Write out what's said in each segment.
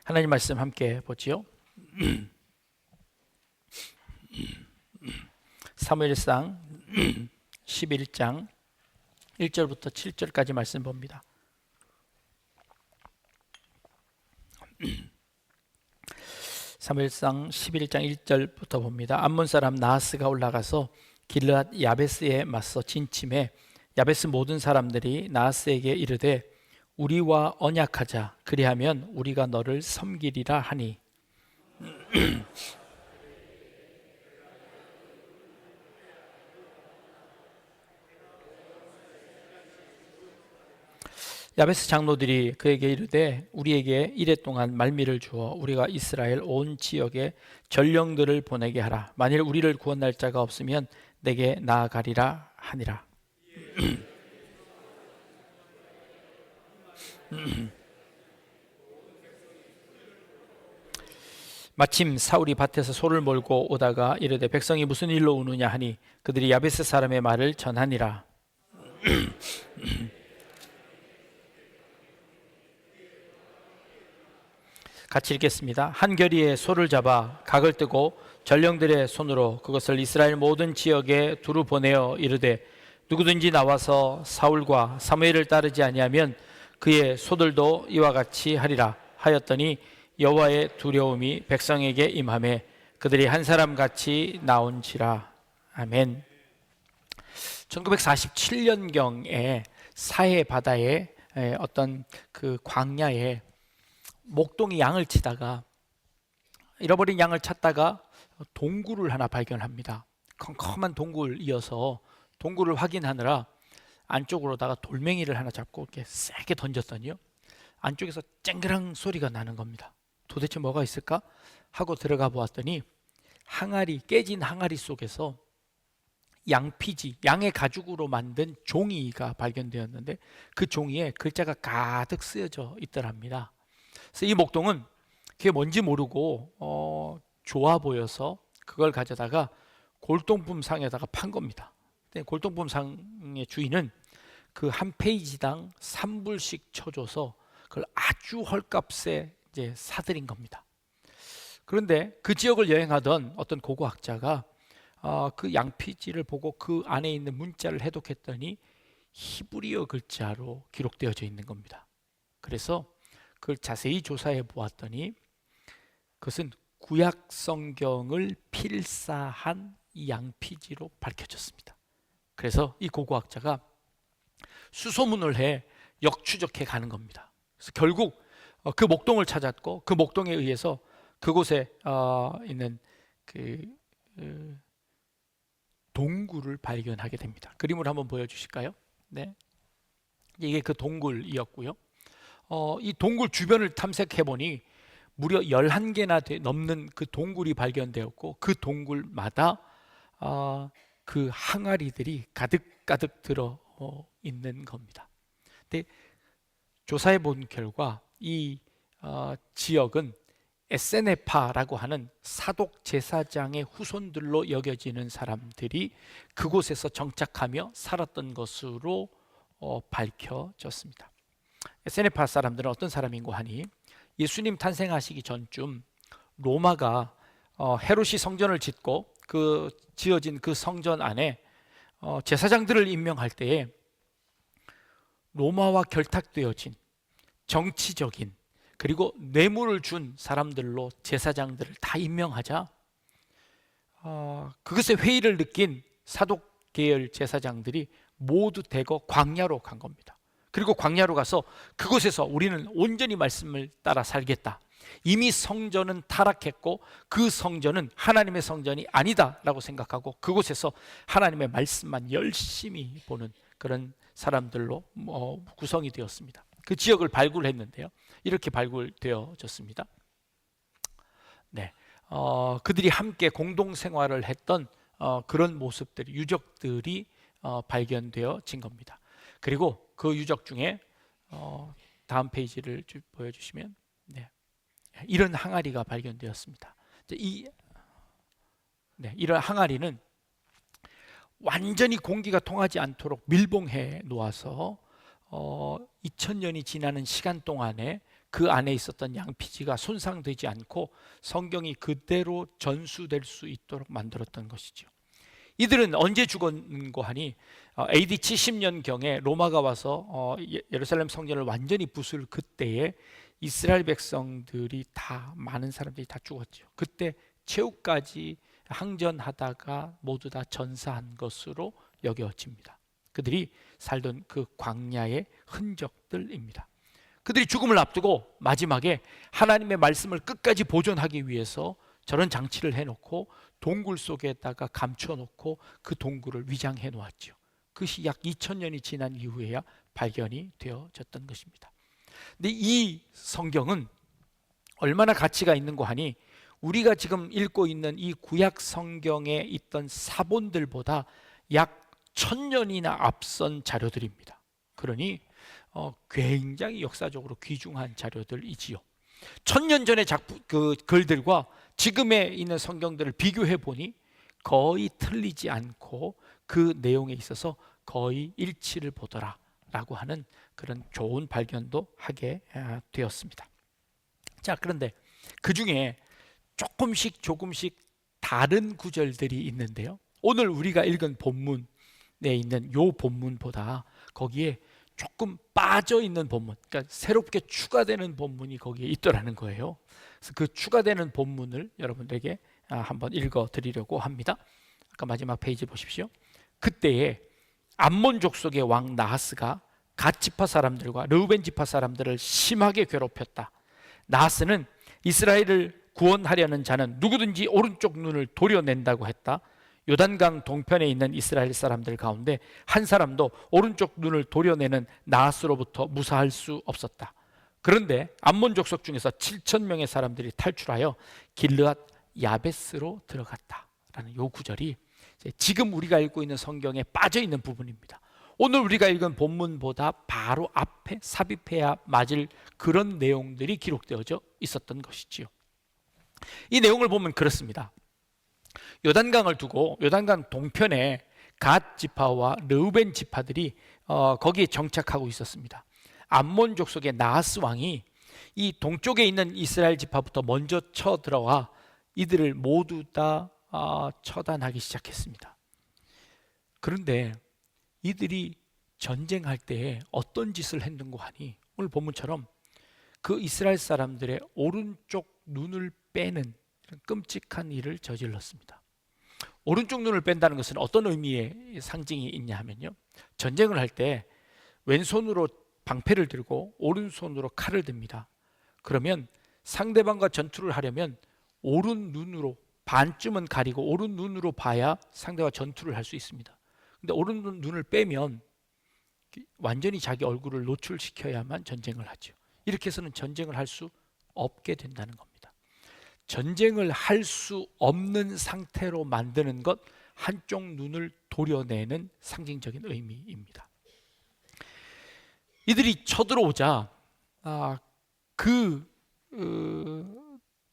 하나님 말씀 함께 보지요. 사무엘상 11장 1절부터 7절까지 말씀 봅니다. 사무엘상 11장 1절부터 봅니다. 암몬 사람 나하스가 올라가서 길르앗 야베스에 맞서 진침해 야베스 모든 사람들이 나하스에게 이르되 우리와 언약하자, 그리하면 우리가 너를 섬기리라 하니 야베스 장로들이 그에게 이르되 우리에게 이레 동안 말미를 주어 우리가 이스라엘 온 지역에 전령들을 보내게 하라. 만일 우리를 구원할 자가 없으면 내게 나아가리라 하니라. 마침 사울이 밭에서 소를 몰고 오다가 이르되 백성이 무슨 일로 우느냐 하니 그들이 야베스 사람의 말을 전하니라. 같이 읽겠습니다. 한 겨리에 소를 잡아 각을 뜨고 전령들의 손으로 그것을 이스라엘 모든 지역에 두루 보내어 이르되 누구든지 나와서 사울과 사무엘을 따르지 아니하면 그의 소들도 이와 같이 하리라 하였더니 여호와의 두려움이 백성에게 임하매 그들이 한 사람 같이 나온지라. 아멘. 1947년경에 사해 바다에 어떤 그 광야에 목동이 양을 치다가 잃어버린 양을 찾다가 동굴을 하나 발견합니다. 컴컴한 동굴이어서 동굴을 확인하느라 안쪽으로다가 돌멩이를 하나 잡고 이렇게 세게 던졌더니요, 안쪽에서 쨍그랑 소리가 나는 겁니다. 도대체 뭐가 있을까 하고 들어가 보았더니 항아리, 깨진 항아리 속에서 양피지, 양의 가죽으로 만든 종이가 발견되었는데 그 종이에 글자가 가득 쓰여져 있더랍니다. 그래서 이 목동은 그게 뭔지 모르고 좋아 보여서 그걸 가져다가 골동품상에다가 판 겁니다. 근데 골동품상의 주인은 그 한 페이지당 3불씩 쳐줘서 그걸 아주 헐값에 이제 사들인 겁니다. 그런데 그 지역을 여행하던 어떤 고고학자가 그 양피지를 보고 그 안에 있는 문자를 해독했더니 히브리어 글자로 기록되어져 있는 겁니다. 그래서 그걸 자세히 조사해 보았더니 그것은 구약 성경을 필사한 이 양피지로 밝혀졌습니다. 그래서 이 고고학자가 수소문을 해 역추적해 가는 겁니다. 그래서 결국 그 목동을 찾았고 그 목동에 의해서 그곳에 있는 그 동굴을 발견하게 됩니다. 그림을 한번 보여주실까요? 네, 이게 그 동굴이었고요. 이 동굴 주변을 탐색해 보니 무려 11개나 넘는 그 동굴이 발견되었고 그 동굴마다 그 항아리들이 가득가득 들어 있는 겁니다. 근데 조사해 본 결과 이 지역은 에세네파라고 하는 사독 제사장의 후손들로 여겨지는 사람들이 그곳에서 정착하며 살았던 것으로 밝혀졌습니다. 에세네파 사람들은 어떤 사람인고 하니 예수님 탄생하시기 전쯤 로마가 헤롯이 성전을 짓고 그 지어진 그 성전 안에 제사장들을 임명할 때에 로마와 결탁되어진 정치적인 그리고 뇌물을 준 사람들로 제사장들을 다 임명하자 그것에 회의를 느낀 사독 계열 제사장들이 모두 대거 광야로 간 겁니다. 그리고 광야로 가서 그곳에서 우리는 온전히 말씀을 따라 살겠다, 이미 성전은 타락했고 그 성전은 하나님의 성전이 아니다 라고 생각하고 그곳에서 하나님의 말씀만 열심히 보는 그런 사람들로 구성이 되었습니다. 그 지역을 발굴했는데요, 이렇게 발굴되어졌습니다. 네, 그들이 함께 공동생활을 했던 그런 모습들이, 유적들이 발견되어진 겁니다. 그리고 그 유적 중에 다음 페이지를 보여주시면, 네, 이런 항아리가 발견되었습니다. 이런 항아리는 완전히 공기가 통하지 않도록 밀봉해 놓아서 2000년이 지나는 시간 동안에 그 안에 있었던 양피지가 손상되지 않고 성경이 그대로 전수될 수 있도록 만들었던 것이죠. 이들은 언제 죽었는고 하니 AD 70년경에 로마가 와서 예루살렘 성전을 완전히 부술 그때에 이스라엘 백성들이 다, 많은 사람들이 다 죽었죠. 그때 최후까지 항전하다가 모두 다 전사한 것으로 여겨집니다. 그들이 살던 그 광야의 흔적들입니다. 그들이 죽음을 앞두고 마지막에 하나님의 말씀을 끝까지 보존하기 위해서 저런 장치를 해놓고 동굴 속에다가 감춰놓고 그 동굴을 위장해 놓았죠. 그것이 약 2000년이 지난 이후에야 발견이 되어졌던 것입니다. 근데 이 성경은 얼마나 가치가 있는고 하니 우리가 지금 읽고 있는 이 구약 성경에 있던 사본들보다 약 1000년이나 앞선 자료들입니다. 그러니 굉장히 역사적으로 귀중한 자료들이지요. 1000년 전의 그 글들과 지금에 있는 성경들을 비교해 보니 거의 틀리지 않고 그 내용에 있어서 거의 일치를 보더라라고 하는 그런 좋은 발견도 하게 되었습니다. 자, 그런데 그 중에 조금씩 다른 구절들이 있는데요. 오늘 우리가 읽은 본문에 있는 요 본문보다 거기에 조금 빠져 있는 본문, 그러니까 새롭게 추가되는 본문이 거기에 있더라는 거예요. 그래서 그 추가되는 본문을 여러분들에게 한번 읽어 드리려고 합니다. 아까 마지막 페이지 보십시오. 그때에 암몬 족속의 왕 나하스가 갓 지파 사람들과 르우벤 지파 사람들을 심하게 괴롭혔다. 나하스는 이스라엘을 구원하려는 자는 누구든지 오른쪽 눈을 도려낸다고 했다. 요단강 동편에 있는 이스라엘 사람들 가운데 한 사람도 오른쪽 눈을 도려내는 나하스로부터 무사할 수 없었다. 그런데 암몬 족속 중에서 7,000명의 사람들이 탈출하여 길르앗 야베스로 들어갔다라는 요 구절이 지금 우리가 읽고 있는 성경에 빠져 있는 부분입니다. 오늘 우리가 읽은 본문보다 바로 앞에 삽입해야 맞을 그런 내용들이 기록되어져 있었던 것이지요. 이 내용을 보면 그렇습니다. 요단강을 두고 요단강 동편에 갓 지파와 르우벤 지파들이 거기에 정착하고 있었습니다. 암몬 족속의 나하스 왕이 이 동쪽에 있는 이스라엘 지파부터 먼저 쳐들어와 이들을 모두 다 처단하기 시작했습니다. 그런데 이들이 전쟁할 때 어떤 짓을 했는고 하니 오늘 본문처럼 그 이스라엘 사람들의 오른쪽 눈을 빼는 끔찍한 일을 저질렀습니다. 오른쪽 눈을 뺀다는 것은 어떤 의미의 상징이 있냐 하면요, 전쟁을 할 때 왼손으로 방패를 들고 오른손으로 칼을 듭니다. 그러면 상대방과 전투를 하려면 오른 눈으로 반쯤은 가리고 오른 눈으로 봐야 상대와 전투를 할 수 있습니다. 근데 오른 눈을 빼면 완전히 자기 얼굴을 노출시켜야만 전쟁을 하죠. 이렇게 해서는 전쟁을 할 수 없게 된다는 겁니다. 전쟁을 할 수 없는 상태로 만드는 것, 한쪽 눈을 도려내는 상징적인 의미입니다. 이들이 쳐들어오자 그들에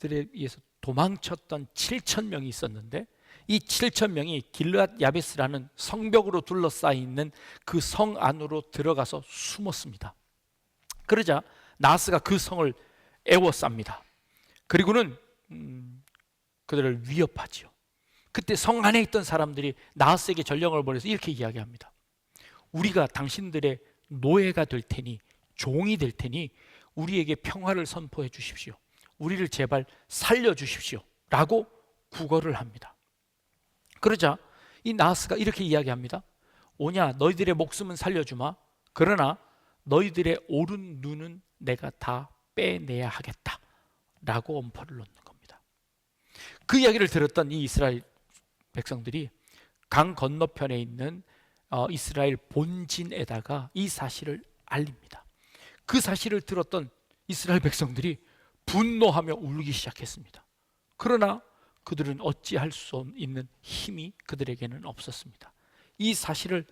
의해서 도망쳤던 7,000명이 있었는데 이 7,000명이 길르앗 야베스라는 성벽으로 둘러싸여 있는 그 성 안으로 들어가서 숨었습니다. 그러자 나하스가 그 성을 에워쌉니다. 그리고는 그들을 위협하지요. 그때 성 안에 있던 사람들이 나하스에게 전령을 보내서 이렇게 이야기합니다. 우리가 당신들의 노예가 될 테니, 종이 될 테니 우리에게 평화를 선포해 주십시오. 우리를 제발 살려주십시오 라고 구걸을 합니다. 그러자 이 나하스가 이렇게 이야기합니다. 오냐, 너희들의 목숨은 살려주마. 그러나 너희들의 오른 눈은 내가 다 빼내야 하겠다 라고 엄포를 놓는 겁니다. 그 이야기를 들었던 이 이스라엘 백성들이 강 건너편에 있는 이스라엘 본진에다가 이 사실을 알립니다. 그 사실을 들었던 이스라엘 백성들이 분노하며 울기 시작했습니다. 그러나 그들은 어찌할 수 있는 힘이 그들에게는 없었습니다. 이 사실을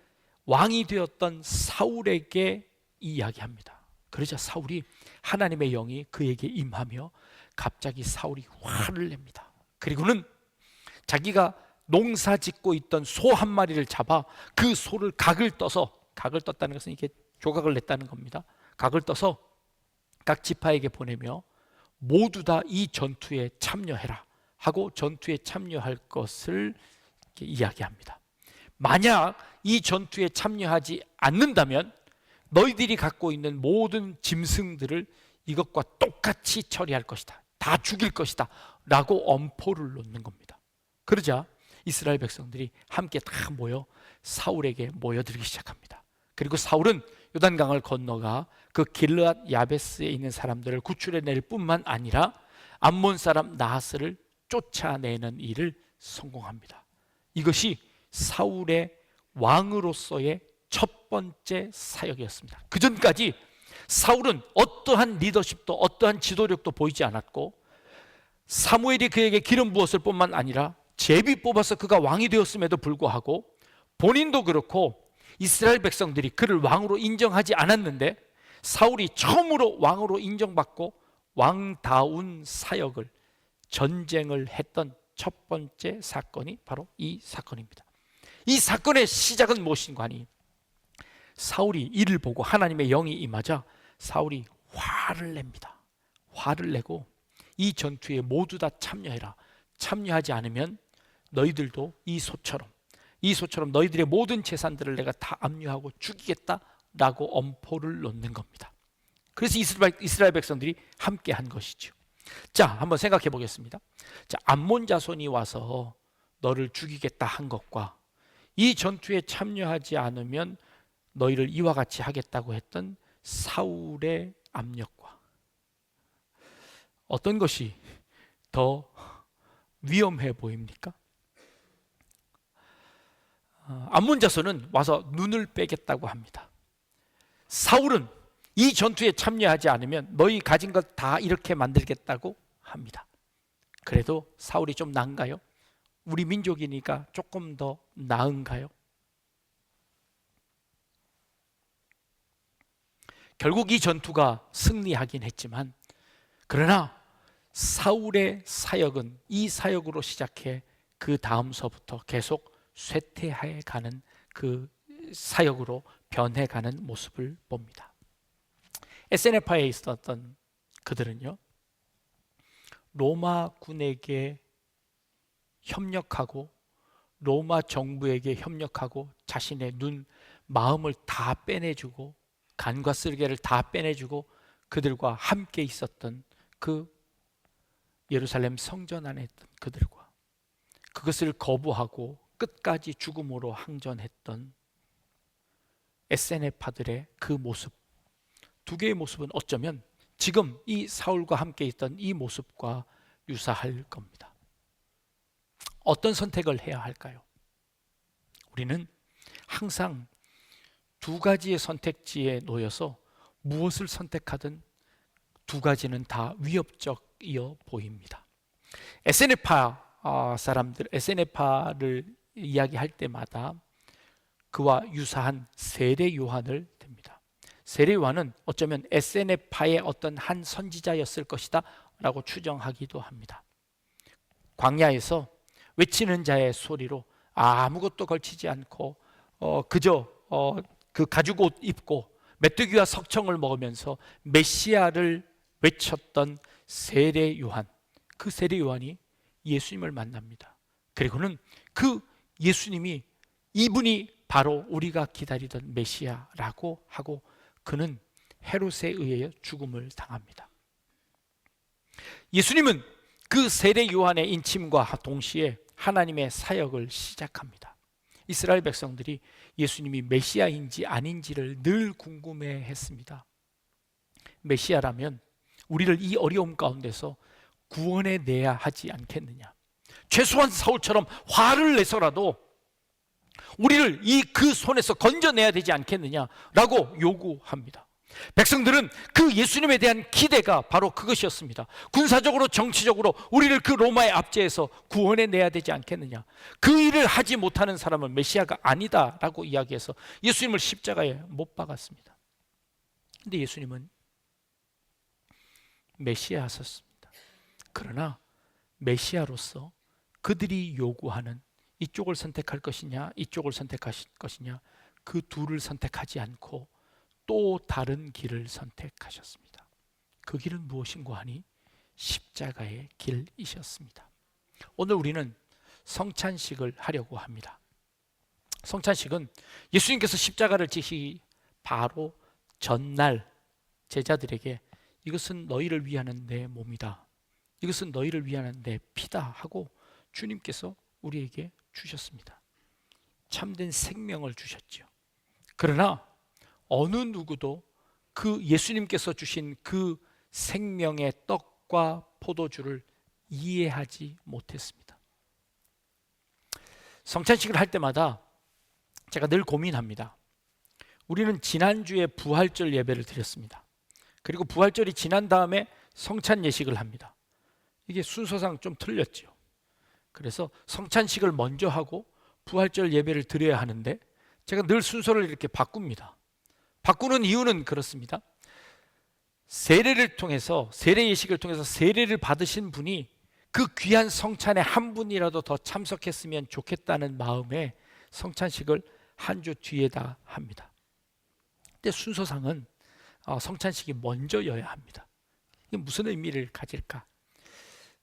왕이 되었던 사울에게 이야기합니다. 그러자 사울이, 하나님의 영이 그에게 임하며 갑자기 사울이 화를 냅니다. 그리고는 자기가 농사 짓고 있던 소 한 마리를 잡아 그 소를 각을 떴다는 것은 이게 조각을 냈다는 겁니다. 각을 떠서 각 지파에게 보내며 모두 다 이 전투에 참여해라 하고 전투에 참여할 것을 이야기합니다. 만약 이 전투에 참여하지 않는다면 너희들이 갖고 있는 모든 짐승들을 이것과 똑같이 처리할 것이다, 다 죽일 것이다 라고 엄포를 놓는 겁니다. 그러자 이스라엘 백성들이 함께 다 모여 사울에게 모여들기 시작합니다. 그리고 사울은 요단강을 건너가 그 길르앗 야베스에 있는 사람들을 구출해낼 뿐만 아니라 암몬 사람 나하스를 쫓아내는 일을 성공합니다. 이것이 사울의 왕으로서의 첫 번째 사역이었습니다. 그 전까지 사울은 어떠한 리더십도 어떠한 지도력도 보이지 않았고, 사무엘이 그에게 기름 부었을 뿐만 아니라 제비 뽑아서 그가 왕이 되었음에도 불구하고 본인도 그렇고 이스라엘 백성들이 그를 왕으로 인정하지 않았는데, 사울이 처음으로 왕으로 인정받고 왕다운 사역을, 전쟁을 했던 첫 번째 사건이 바로 이 사건입니다. 이 사건의 시작은 무엇인가 하니, 사울이 이를 보고 하나님의 영이 임하자 사울이 화를 냅니다. 화를 내고 이 전투에 모두 다 참여해라, 참여하지 않으면 너희들도 이 소처럼 너희들의 모든 재산들을 내가 다 압류하고 죽이겠다라고 엄포를 놓는 겁니다. 그래서 이스라엘 백성들이 함께 한 것이죠. 자, 한번 생각해 보겠습니다. 자, 암몬 자손이 와서 너를 죽이겠다 한 것과 이 전투에 참여하지 않으면 너희를 이와 같이 하겠다고 했던 사울의 압력과 어떤 것이 더 위험해 보입니까? 암몬 자손은 와서 눈을 빼겠다고 합니다. 사울은 이 전투에 참여하지 않으면 너희 가진 것 다 이렇게 만들겠다고 합니다. 그래도 사울이 좀 나은가요? 우리 민족이니까 조금 더 나은가요? 결국 이 전투가 승리하긴 했지만, 그러나 사울의 사역은 이 사역으로 시작해 그 다음서부터 계속 쇠퇴해 가는 그 사역으로 변해가는 모습을 봅니다. 에세네파에 있었던 그들은요, 로마 군에게 협력하고 로마 정부에게 협력하고 자신의 마음을 다 빼내주고 간과 쓸개를 다 빼내주고 그들과 함께 있었던 그 예루살렘 성전 안에 있던 그들과 그것을 거부하고 끝까지 죽음으로 항전했던 에세네파들의 그 모습, 두 개의 모습은 어쩌면 지금 이 사울과 함께 있던 이 모습과 유사할 겁니다. 어떤 선택을 해야 할까요? 우리는 항상 두 가지의 선택지에 놓여서 무엇을 선택하든 두 가지는 다 위협적이어 보입니다. 에세네파를 이야기할 때마다 그와 유사한 세례 요한을 듭니다. 세례 요한은 어쩌면 에세네파의 어떤 한 선지자였을 것이다 라고 추정하기도 합니다. 광야에서 외치는 자의 소리로 아무것도 걸치지 않고 그저 그 가죽옷 입고 메뚜기와 석청을 먹으면서 메시아를 외쳤던 세례 요한, 그 세례 요한이 예수님을 만납니다. 그리고는 그 예수님이 이분이 바로 우리가 기다리던 메시아라고 하고 그는 헤롯에 의해 죽음을 당합니다. 예수님은 그 세례 요한의 인침과 동시에 하나님의 사역을 시작합니다. 이스라엘 백성들이 예수님이 메시아인지 아닌지를 늘 궁금해했습니다. 메시아라면 우리를 이 어려움 가운데서 구원해 내야 하지 않겠느냐, 최소한 사울처럼 화를 내서라도 우리를 그 손에서 건져내야 되지 않겠느냐라고 요구합니다. 백성들은 그 예수님에 대한 기대가 바로 그것이었습니다. 군사적으로 정치적으로 우리를 그 로마의 압제에서 구원해 내야 되지 않겠느냐, 그 일을 하지 못하는 사람은 메시아가 아니다라고 이야기해서 예수님을 십자가에 못 박았습니다. 그런데 예수님은 메시아였습니다. 그러나 메시아로서 그들이 요구하는 이쪽을 선택할 것이냐 이쪽을 선택할 것이냐, 그 둘을 선택하지 않고 또 다른 길을 선택하셨습니다. 그 길은 무엇인고 하니 십자가의 길이셨습니다. 오늘 우리는 성찬식을 하려고 합니다. 성찬식은 예수님께서 십자가를 지시기 바로 전날 제자들에게 이것은 너희를 위하는 내 몸이다, 이것은 너희를 위하는 내 피다 하고 주님께서 우리에게 주셨습니다. 참된 생명을 주셨죠. 그러나 어느 누구도 그 예수님께서 주신 그 생명의 떡과 포도주를 이해하지 못했습니다. 성찬식을 할 때마다 제가 늘 고민합니다. 우리는 지난주에 부활절 예배를 드렸습니다. 그리고 부활절이 지난 다음에 성찬 예식을 합니다. 이게 순서상 좀 틀렸죠. 그래서 성찬식을 먼저 하고 부활절 예배를 드려야 하는데 제가 늘 순서를 이렇게 바꿉니다. 바꾸는 이유는 그렇습니다. 세례를 통해서, 세례 예식을 통해서 세례를 받으신 분이 그 귀한 성찬에 한 분이라도 더 참석했으면 좋겠다는 마음에 성찬식을 한 주 뒤에다 합니다. 근데 순서상은 성찬식이 먼저여야 합니다. 이게 무슨 의미를 가질까?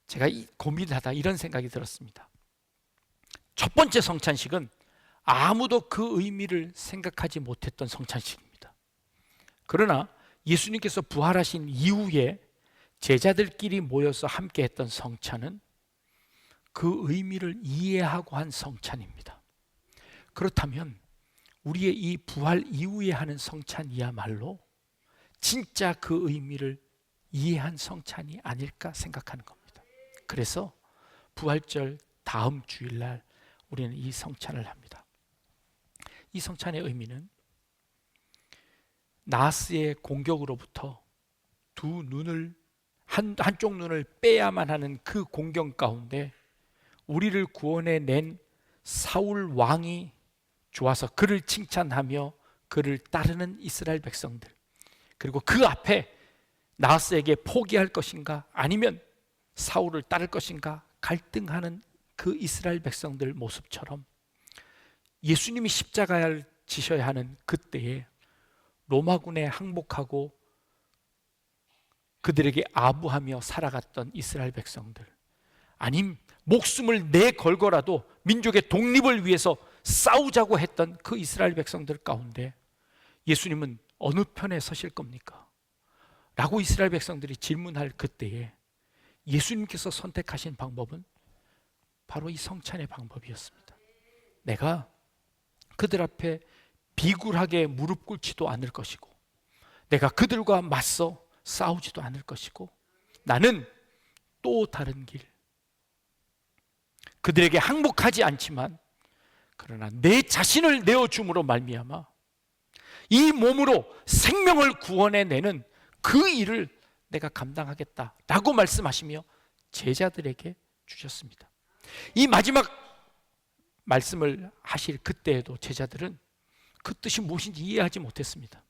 제가 고민하다 이런 생각이 들었습니다. 첫 번째 성찬식은 아무도 그 의미를 생각하지 못했던 성찬식입니다. 그러나 예수님께서 부활하신 이후에 제자들끼리 모여서 함께 했던 성찬은 그 의미를 이해하고 한 성찬입니다. 그렇다면 우리의 이 부활 이후에 하는 성찬이야말로 진짜 그 의미를 이해한 성찬이 아닐까 생각하는 겁니다. 그래서 부활절 다음 주일날 우리는 이 성찬을 합니다. 이 성찬의 의미는 나스의 공격으로부터 한쪽 눈을 빼야만 하는 그 공격 가운데 우리를 구원해 낸 사울 왕이 좋아서 그를 칭찬하며 그를 따르는 이스라엘 백성들, 그리고 그 앞에 나스에게 포기할 것인가 아니면 사울을 따를 것인가 갈등하는 그 이스라엘 백성들 모습처럼 예수님이 십자가를 지셔야 하는 그때에 로마군에 항복하고 그들에게 아부하며 살아갔던 이스라엘 백성들, 아님 목숨을 내걸고라도 민족의 독립을 위해서 싸우자고 했던 그 이스라엘 백성들 가운데 예수님은 어느 편에 서실 겁니까? 라고 이스라엘 백성들이 질문할 그때에 예수님께서 선택하신 방법은 바로 이 성찬의 방법이었습니다. 내가 그들 앞에 비굴하게 무릎 꿇지도 않을 것이고 내가 그들과 맞서 싸우지도 않을 것이고 나는 또 다른 길, 그들에게 항복하지 않지만 그러나 내 자신을 내어줌으로 말미암아 이 몸으로 생명을 구원해내는 그 일을 내가 감당하겠다라고 말씀하시며 제자들에게 주셨습니다. 이 마지막 말씀을 하실 그때에도 제자들은 그 뜻이 무엇인지 이해하지 못했습니다.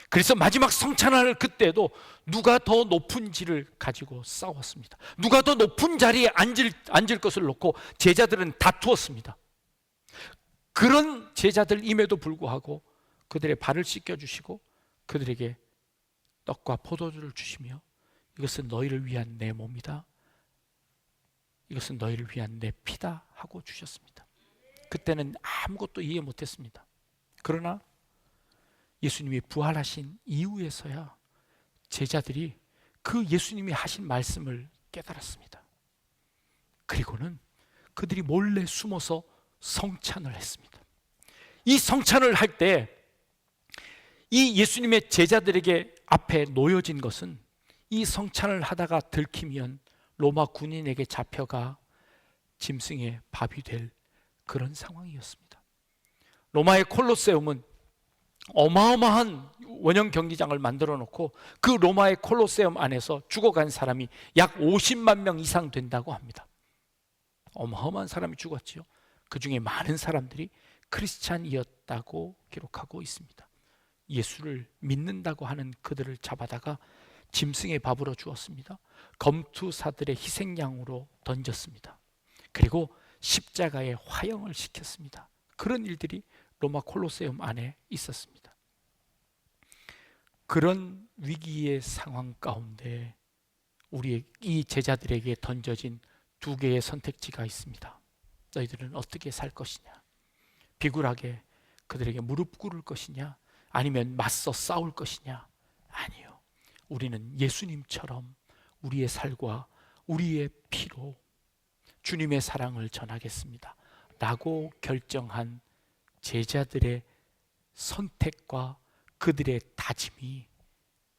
그래서 마지막 성찬할 그때도 누가 더 높은지를 가지고 싸웠습니다. 누가 더 높은 자리에 앉을 것을 놓고 제자들은 다투었습니다. 그런 제자들임에도 불구하고 그들의 발을 씻겨주시고 그들에게 떡과 포도주를 주시며 이것은 너희를 위한 내 몸이다, 이것은 너희를 위한 내 피다 하고 주셨습니다. 그때는 아무것도 이해 못했습니다. 그러나 예수님이 부활하신 이후에서야 제자들이 그 예수님이 하신 말씀을 깨달았습니다. 그리고는 그들이 몰래 숨어서 성찬을 했습니다. 이 성찬을 할 때 이 예수님의 제자들에게 앞에 놓여진 것은 이 성찬을 하다가 들키면 로마 군인에게 잡혀가 짐승의 밥이 될 그런 상황이었습니다. 로마의 콜로세움은 어마어마한 원형 경기장을 만들어 놓고 그 로마의 콜로세움 안에서 죽어간 사람이 약 50만 명 이상 된다고 합니다. 어마어마한 사람이 죽었지요. 그 중에 많은 사람들이 크리스찬이었다고 기록하고 있습니다. 예수를 믿는다고 하는 그들을 잡아다가 짐승의 밥으로 주었습니다. 검투사들의 희생양으로 던졌습니다. 그리고 십자가에 화형을 시켰습니다. 그런 일들이 로마 콜로세움 안에 있었습니다. 그런 위기의 상황 가운데 우리 이 제자들에게 던져진 두 개의 선택지가 있습니다. 너희들은 어떻게 살 것이냐? 비굴하게 그들에게 무릎 꿇을 것이냐? 아니면 맞서 싸울 것이냐? 아니요. 우리는 예수님처럼 우리의 살과 우리의 피로 주님의 사랑을 전하겠습니다 라고 결정한 제자들의 선택과 그들의 다짐이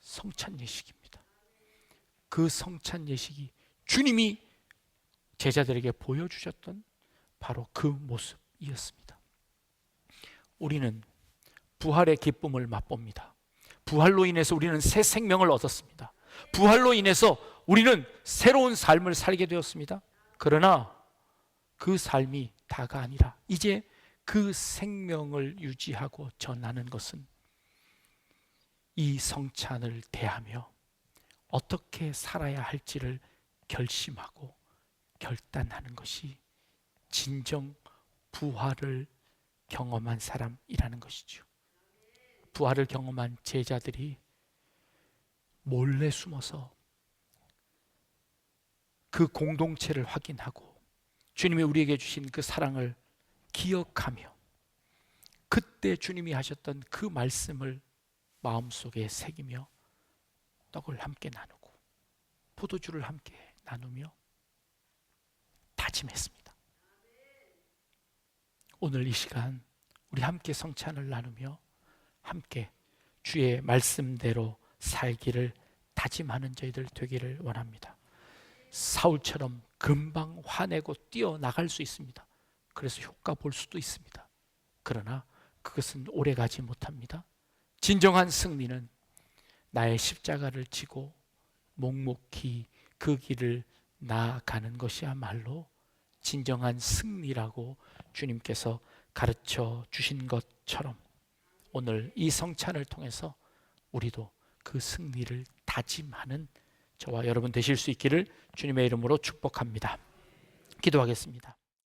성찬 예식입니다. 그 성찬 예식이 주님이 제자들에게 보여주셨던 바로 그 모습이었습니다. 우리는 부활의 기쁨을 맛봅니다. 부활로 인해서 우리는 새 생명을 얻었습니다. 부활로 인해서 우리는 새로운 삶을 살게 되었습니다. 그러나 그 삶이 다가 아니라 이제 그 생명을 유지하고 전하는 것은 이 성찬을 대하며 어떻게 살아야 할지를 결심하고 결단하는 것이 진정 부활을 경험한 사람이라는 것이죠. 부활을 경험한 제자들이 몰래 숨어서 그 공동체를 확인하고 주님이 우리에게 주신 그 사랑을 기억하며 그때 주님이 하셨던 그 말씀을 마음속에 새기며 떡을 함께 나누고 포도주를 함께 나누며 다짐했습니다. 오늘 이 시간 우리 함께 성찬을 나누며 함께 주의 말씀대로 살기를 다짐하는 저희들 되기를 원합니다. 사울처럼 금방 화내고 뛰어나갈 수 있습니다. 그래서 효과 볼 수도 있습니다. 그러나 그것은 오래가지 못합니다. 진정한 승리는 나의 십자가를 지고 묵묵히 그 길을 나아가는 것이야말로 진정한 승리라고 주님께서 가르쳐 주신 것처럼 오늘 이 성찬을 통해서 우리도 그 승리를 다짐하는 저와 여러분 되실 수 있기를 주님의 이름으로 축복합니다. 기도하겠습니다.